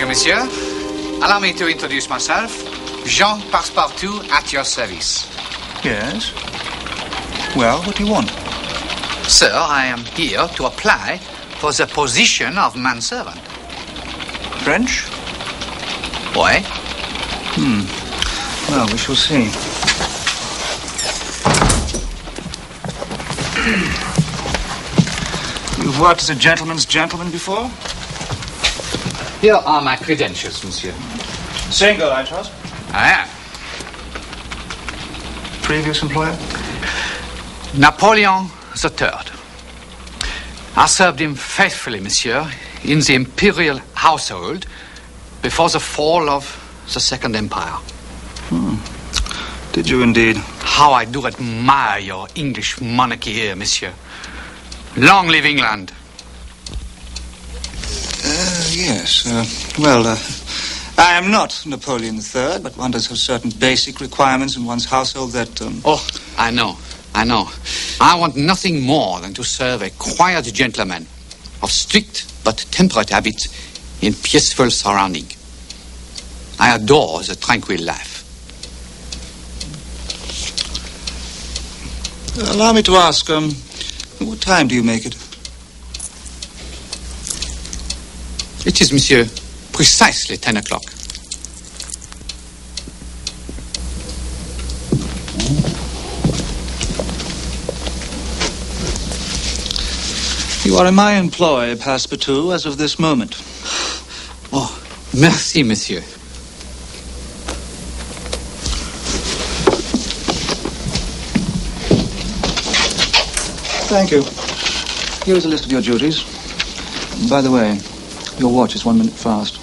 Monsieur, allow me to introduce myself. Jean Passepartout at your service. Yes? Well, what do you want? Sir, I am here to apply for the position of manservant. French? Oui. Well, we shall see. You've worked as a gentleman's gentleman before? Here are my credentials, monsieur. Single, I trust? I am. Previous employer? Napoleon III. I served him faithfully, monsieur, in the imperial household before the fall of the Second Empire. Did you indeed? How I do admire your English monarchy here, monsieur. Long live England. Yes. Well, I am not Napoleon III, but one does have certain basic requirements in one's household that... Oh, I know. I want nothing more than to serve a quiet gentleman of strict but temperate habits in peaceful surrounding. I adore the tranquil life. Allow me to ask, what time do you make it? It is, monsieur, precisely 10 o'clock. You are in my employ, Passepartout, as of this moment. Oh, merci, monsieur. Thank you. Here is a list of your duties. By the way, your watch is 1 minute fast.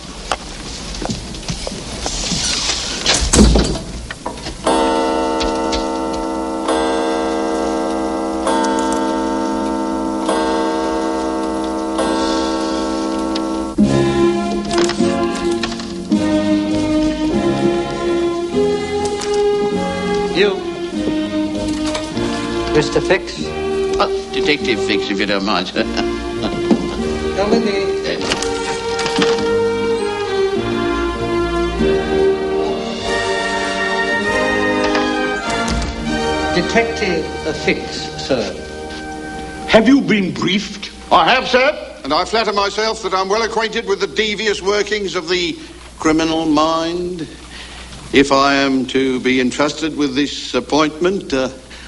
You. Mr. Fix? Detective Fix, if you don't mind, sir. Come with me. Detective Fix, sir. Have you been briefed? I have, sir, and I flatter myself that I'm well acquainted with the devious workings of the criminal mind. If I am to be entrusted with this appointment,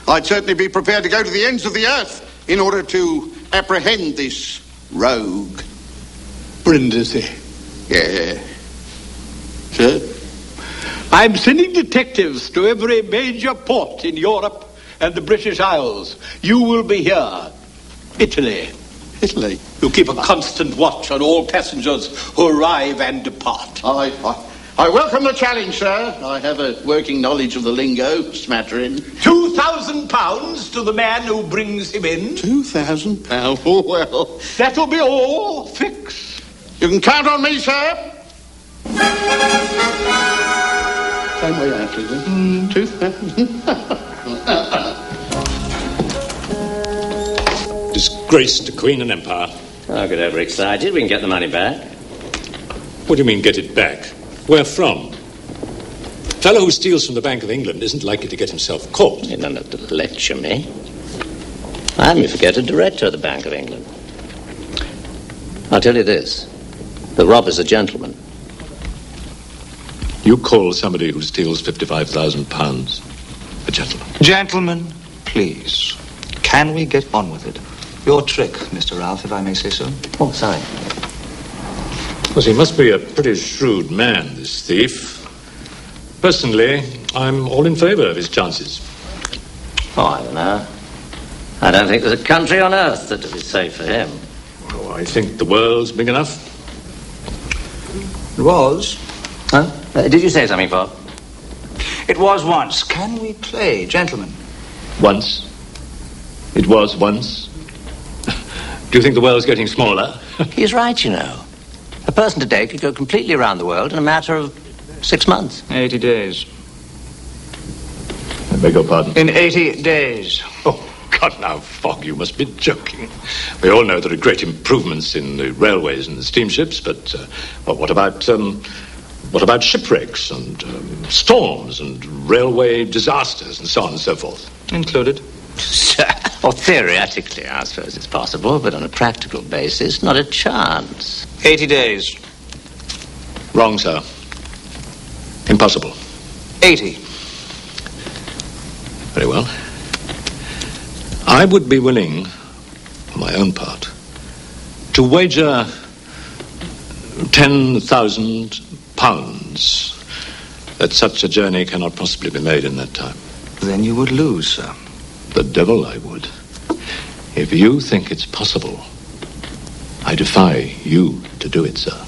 I'd certainly be prepared to go to the ends of the earth in order to apprehend this rogue. Brindisi. Yeah. Sir? I'm sending detectives to every major port in Europe and the British Isles. You will be here. Italy. Italy? You keep a constant watch on all passengers who arrive and depart. I welcome the challenge, sir. I have a working knowledge of the lingo, smattering. £2,000 to the man who brings him in. £2,000? Oh, well. That'll be all. Fix. You can count on me, sir. Same way out, is it? 2,000. Disgrace to Queen and Empire. Don't get overexcited. We can get the money back. What do you mean, get it back? Where from? The fellow who steals from the Bank of England isn't likely to get himself caught. You don't have to lecture me. I'm, you forget, a director of the Bank of England. I'll tell you this. The robber's a gentleman. You call somebody who steals £55,000 a gentleman? Gentlemen, please. Can we get on with it? Your trick, Mr. Ralph, if I may say so. Oh, sorry. Well, he must be a pretty shrewd man, this thief. Personally, I'm all in favour of his chances. Oh, I don't know. I don't think there's a country on earth that would be safe for him. Oh, I think the world's big enough. It was. Huh? Did you say something, Fogg? It was once. Can we play, gentlemen? Once. It was once. Do you think the world's getting smaller? He's right, you know. A person today could go completely around the world in a matter of 6 months. 80 days. I beg your pardon? In 80 days. Oh, God, now, Fogg, you must be joking. We all know there are great improvements in the railways and the steamships, but what about shipwrecks and storms and railway disasters and so on and so forth? Included. Well, theoretically, I suppose it's possible, but on a practical basis, not a chance. 80 days. Wrong, sir. Impossible. 80. Very well. I would be willing, for my own part, to wager £10,000 that such a journey cannot possibly be made in that time. Then you would lose, sir. The devil I would. If you think it's possible, I defy you to do it, sir.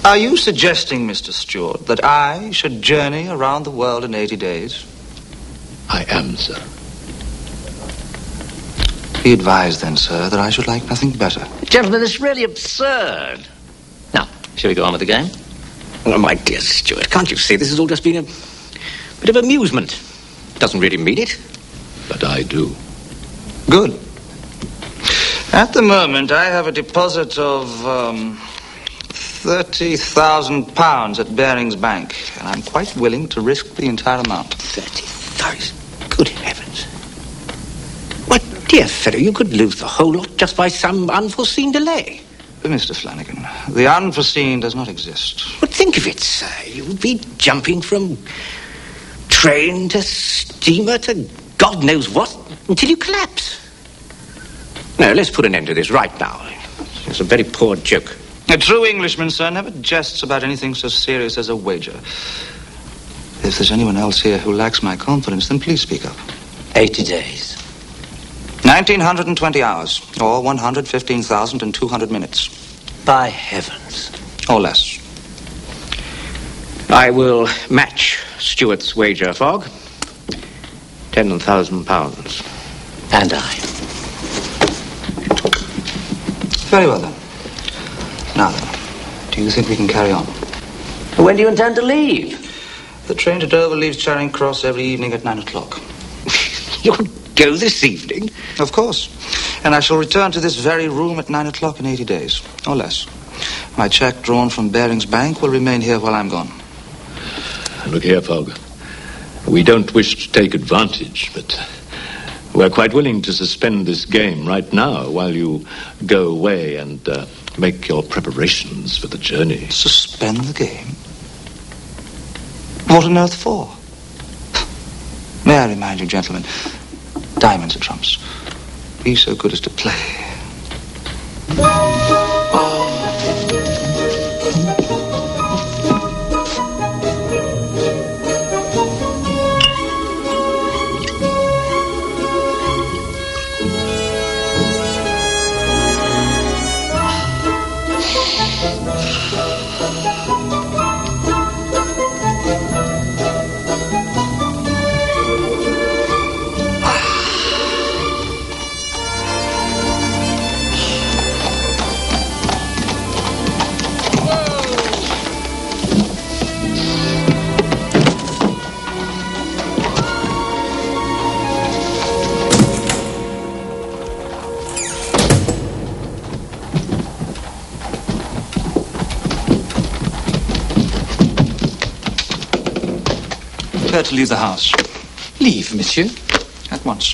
Are you suggesting, Mr. Stewart, that I should journey around the world in 80 days? I am, sir. Be advised, then, sir, that I should like nothing better. Gentlemen, this is really absurd. Now, shall we go on with the game? Oh, my dear Stewart, can't you see this has all just been a bit of amusement? Doesn't really mean it. But I do. Good. At the moment, I have a deposit of £30,000 at Baring's Bank, and I'm quite willing to risk the entire amount. 30,000? Good heavens. Why, dear fellow, you could lose the whole lot just by some unforeseen delay. Mr. Flanagan, the unforeseen does not exist. But think of it, sir. You would be jumping from train to steamer to God knows what until you collapse. No, let's put an end to this right now. It's a very poor joke. A true Englishman, sir, never jests about anything so serious as a wager. If there's anyone else here who lacks my confidence, then please speak up. 80 days. 1,920 hours, or 115,200 minutes. By heavens. Or less. I will match Stewart's wager, Fogg. £10,000. And I. Very well, then. Now, then, do you think we can carry on? When do you intend to leave? The train to Dover leaves Charing Cross every evening at 9 o'clock. You'll go this evening? Of course. And I shall return to this very room at 9 o'clock in 80 days, or less. My cheque drawn from Baring's Bank will remain here while I'm gone. Look here, Fogg. We don't wish to take advantage, but we're quite willing to suspend this game right now while you go away and make your preparations for the journey. Suspend the game? What on earth for? May I remind you, gentlemen, diamonds are trumps. Be so good as to play. Prepare to leave the house. Leave, monsieur? At once.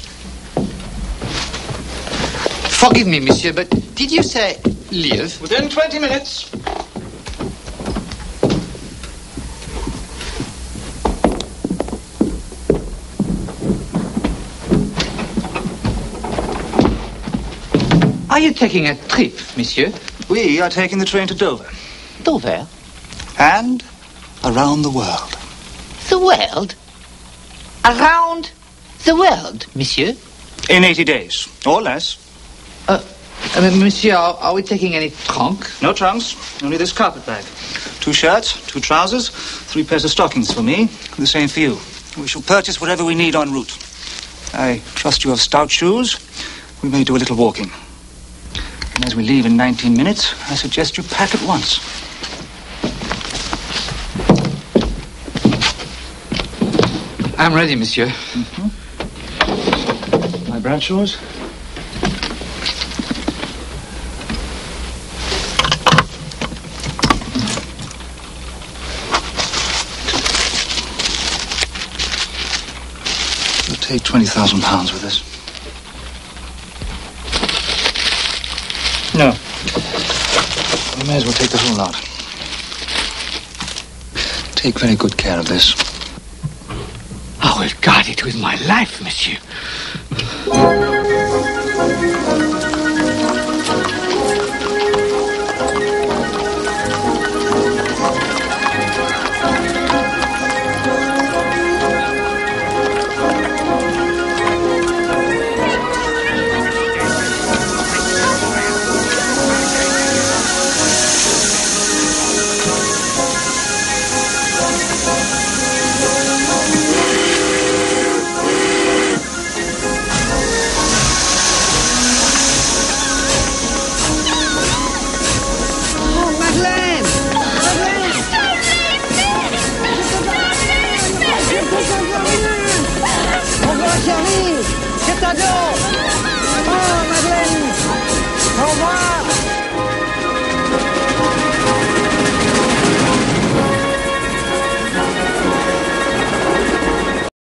Forgive me, monsieur, but did you say leave? Within 20 minutes. Are you taking a trip, monsieur? We are taking the train to Dover. Dover? And around the world. The world? Around the world, monsieur? In 80 days, or less. Monsieur, are we taking any trunk? No trunks, only this carpet bag. 2 shirts, 2 trousers, 3 pairs of stockings for me, the same for you. We shall purchase whatever we need en route. I trust you have stout shoes. We may do a little walking. And as we leave in 19 minutes, I suggest you pack at once. I'm ready, monsieur. My Bradshaws? We'll take £20,000 with us. No. We may as well take the whole lot. Take very good care of this. I will guard it with my life, monsieur. Chérie, c'est ado. Oh, Madeleine, au revoir.